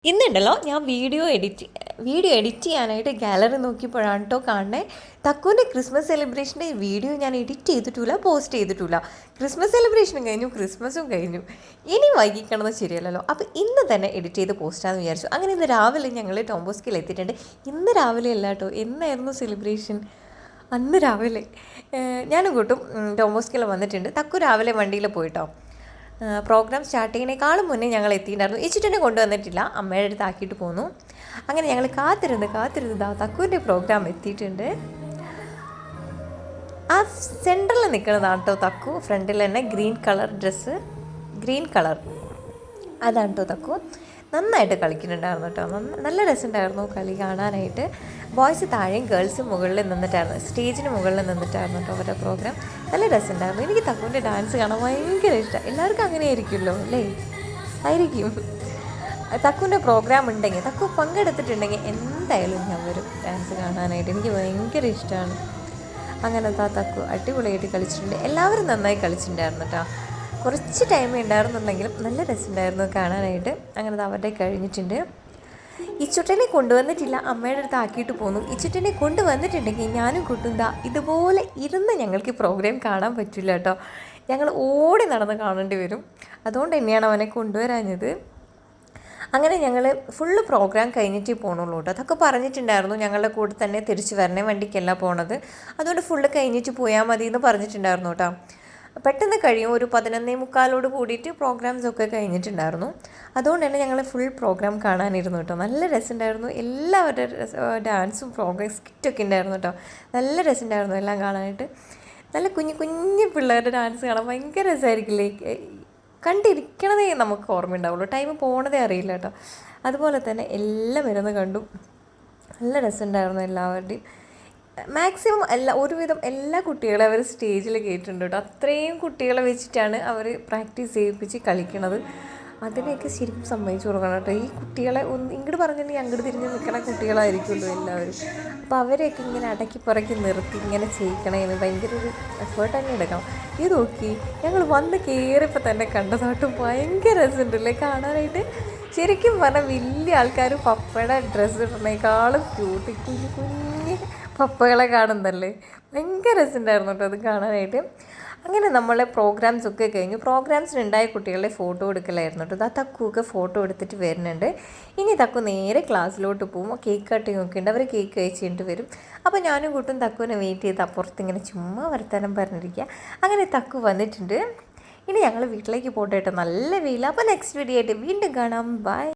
ഇന്നുണ്ടല്ലോ ഞാൻ video edit ചെയ്യാനായിട്ട് gallery നോക്കിയപ്പോഴാണ് കേട്ടോ കാണണേ. തക്കുവിൻ്റെ ക്രിസ്മസ് സെലിബ്രേഷൻ്റെ വീഡിയോ ഞാൻ എഡിറ്റ് ചെയ്തിട്ടില്ല, പോസ്റ്റ് ചെയ്തിട്ടില്ല. ക്രിസ്മസ് സെലിബ്രേഷനും കഴിഞ്ഞു, ക്രിസ്മസും കഴിഞ്ഞു. ഇനി വൈകിക്കണമെന്ന് ശരിയല്ലല്ലോ. അപ്പോൾ ഇന്ന് തന്നെ എഡിറ്റ് ചെയ്ത് പോസ്റ്റാന്ന് വിചാരിച്ചു. അങ്ങനെ ഇന്ന് രാവിലെ ഞങ്ങൾ ടോംബോസ്കിൽ എത്തിയിട്ടുണ്ട്. ഇന്ന് രാവിലെ അല്ല കേട്ടോ, എന്നായിരുന്നു സെലിബ്രേഷൻ? അന്ന് രാവിലെ ഞാനും കൂട്ടും ടോംബോസ്കിൽ വന്നിട്ടുണ്ട്. തക്കു രാവിലെ വണ്ടിയിൽ പോയിട്ടോ. പ്രോഗ്രാം സ്റ്റാർട്ട് ചെയ്യുന്നതിനേക്കാളും മുന്നേ ഞങ്ങൾ എത്തിയിട്ടുണ്ടായിരുന്നു. ഇച്ചിട്ടെന്നെ കൊണ്ടുവന്നിട്ടില്ല, അമ്മയുടെ അടുത്ത് ആക്കിയിട്ട് പോന്നു. അങ്ങനെ ഞങ്ങൾ കാത്തിരുന്ന് തക്കുവിൻ്റെ പ്രോഗ്രാം എത്തിയിട്ടുണ്ട്. ആ സെൻറ്ററിൽ നിൽക്കുന്നതാണ് കേട്ടോ തക്കു. ഫ്രണ്ടിൽ തന്നെ ഗ്രീൻ കളർ അതാണ് കേട്ടോ തക്കു. നന്നായിട്ട് കളിക്കുന്നുണ്ടായിരുന്നു കേട്ടോ. നല്ല രസമുണ്ടായിരുന്നു കളി കാണാനായിട്ട്. ബോയ്സ് താഴെയും ഗേൾസ് മുകളിൽ നിന്നിട്ടായിരുന്നു, സ്റ്റേജിന് മുകളിൽ നിന്നിട്ടായിരുന്നു കേട്ടോ അവരുടെ പ്രോഗ്രാം. നല്ല രസമുണ്ടായിരുന്നു. എനിക്ക് തക്കുവിൻ്റെ ഡാൻസ് കാണാൻ ഭയങ്കര ഇഷ്ടം. എല്ലാവർക്കും അങ്ങനെ ആയിരിക്കുമല്ലോ അല്ലേ? ആയിരിക്കും. തക്കുവിൻ്റെ പ്രോഗ്രാം ഉണ്ടെങ്കിൽ, തക്കു പങ്കെടുത്തിട്ടുണ്ടെങ്കിൽ എന്തായാലും ഞാൻ വരും ഡാൻസ് കാണാനായിട്ട്. എനിക്ക് ഭയങ്കര ഇഷ്ടമാണ്. അങ്ങനത്തെ തക്കു അടിപൊളിയായിട്ട് കളിച്ചിട്ടുണ്ട്. എല്ലാവരും നന്നായി കളിച്ചിട്ടുണ്ടായിരുന്നു കേട്ടോ. കുറച്ച് ടൈം ഉണ്ടായിരുന്നുണ്ടെങ്കിലും നല്ല രസമുണ്ടായിരുന്നു കാണാനായിട്ട്. അങ്ങനെ അവരുടെ കഴിഞ്ഞിട്ടുണ്ട്. ഇച്ചുട്ടനെ കൊണ്ടുവന്നിട്ടില്ല, അമ്മയുടെ അടുത്ത് ആക്കിയിട്ട് പോന്നു. ഇച്ചുട്ടനെ കൊണ്ടുവന്നിട്ടുണ്ടെങ്കിൽ ഞാനും കൂട്ടും ഇതുപോലെ ഇരുന്ന് ഞങ്ങൾക്ക് പ്രോഗ്രാം കാണാൻ പറ്റില്ല കേട്ടോ. ഞങ്ങൾ ഓടി നടന്ന് കാണേണ്ടി വരും. അതുകൊണ്ട് തന്നെയാണ് അവനെ കൊണ്ടുവരാഞ്ഞത്. അങ്ങനെ ഞങ്ങൾ ഫുള്ള് പ്രോഗ്രാം കഴിഞ്ഞിട്ടേ പോകണുള്ളൂ കേട്ടോ. അതൊക്കെ പറഞ്ഞിട്ടുണ്ടായിരുന്നു, ഞങ്ങളുടെ കൂടെ തന്നെ തിരിച്ച് വരണേ വണ്ടിക്കല്ല പോണത്, അതുകൊണ്ട് ഫുള്ള് കഴിഞ്ഞിട്ട് പോയാൽ മതി എന്ന് പറഞ്ഞിട്ടുണ്ടായിരുന്നു കേട്ടോ. പെട്ടെന്ന് കഴിയും. ഒരു 11:45 കൂടിയിട്ട് പ്രോഗ്രാംസൊക്കെ കഴിഞ്ഞിട്ടുണ്ടായിരുന്നു. അതുകൊണ്ട് തന്നെ ഞങ്ങൾ ഫുൾ പ്രോഗ്രാം കാണാനിരുന്നു കേട്ടോ. നല്ല രസമുണ്ടായിരുന്നു. എല്ലാവരുടെ ഡാൻസും പ്രോഗ്രാം സ്കിറ്റൊക്കെ ഉണ്ടായിരുന്നു കേട്ടോ. നല്ല രസമുണ്ടായിരുന്നു എല്ലാം കാണാനായിട്ട്. നല്ല കുഞ്ഞു പിള്ളേരുടെ ഡാൻസ് കാണാൻ ഭയങ്കര രസമായിരിക്കില്ലേ? കണ്ടിരിക്കണതേ നമുക്ക് ഓർമ്മയുണ്ടാവുള്ളൂ, ടൈം പോണതേ അറിയില്ല കേട്ടോ. അതുപോലെ തന്നെ എല്ലാം ഇരുന്ന് കണ്ടു. നല്ല രസമുണ്ടായിരുന്നു എല്ലാവരുടെയും. മാക്സിമം ഒരുവിധം എല്ലാ കുട്ടികളെ അവർ സ്റ്റേജിൽ കയറ്റിട്ടുണ്ട് കേട്ടോ. അത്രയും കുട്ടികളെ വെച്ചിട്ടാണ് അവർ പ്രാക്ടീസ് ചെയ്യിപ്പിച്ച് കളിക്കണത്. അതിനെയൊക്കെ ശരിക്കും സമ്മതിച്ചു കൊടുക്കണം കേട്ടോ. ഈ കുട്ടികളെ ഇങ്ങോട്ട് പറഞ്ഞിട്ടുണ്ടെങ്കിൽ അങ്ങോട്ട് തിരിഞ്ഞ് നിൽക്കണ കുട്ടികളായിരിക്കുമല്ലോ എല്ലാവരും. അപ്പോൾ അവരെയൊക്കെ ഇങ്ങനെ അടക്കി പുറക്കി നിർത്തി ഇങ്ങനെ ചെയ്യിക്കണേന്ന് ഭയങ്കര ഒരു എഫേർട്ട് തന്നെ എടുക്കണം. ഇത് നോക്കി ഞങ്ങൾ വന്ന് കയറിയപ്പോൾ തന്നെ കണ്ടതായിട്ട് ഭയങ്കര രസമുണ്ടല്ലേ കാണാനായിട്ട്. ശരിക്കും പറഞ്ഞാൽ വലിയ ആൾക്കാർ പപ്പയുടെ ഡ്രസ്സ് ഇടുന്നേക്കാളും ക്യൂട്ടി കുഞ്ഞ് പപ്പകളെ കാണുന്നല്ലേ. ഭയങ്കര രസമുണ്ടായിരുന്നു കേട്ടോ അത് കാണാനായിട്ട്. അങ്ങനെ നമ്മളെ പ്രോഗ്രാംസൊക്കെ കഴിഞ്ഞു. പ്രോഗ്രാംസിനുണ്ടായ കുട്ടികളുടെ ഫോട്ടോ എടുക്കലായിരുന്നു കേട്ടോ. തക്കുവൊക്കെ ഫോട്ടോ എടുത്തിട്ട് വരുന്നുണ്ട്. ഇനി തക്കു നേരെ ക്ലാസ്സിലോട്ട് പോകുമ്പോൾ കേക്ക് കട്ടിങ് ഒക്കെ ഉണ്ട്. അവർ കേക്ക് കഴിച്ചിട്ട് വരും. അപ്പോൾ ഞാനും കൂട്ടും തക്കുവിനെ വെയിറ്റ് ചെയ്ത് അപ്പുറത്ത് ഇങ്ങനെ ചുമ്മാ വർത്തമാനം പറഞ്ഞിരിക്കുക. അങ്ങനെ തക്കു വന്നിട്ടുണ്ട്. ഇനി ഞങ്ങൾ വീട്ടിലേക്ക് പോട്ടെ കേട്ടോ. നല്ല വെയിൽ. അപ്പോൾ നെക്സ്റ്റ് വീഡിയോ ആയിട്ട് വീണ്ടും കാണാം. ബൈ.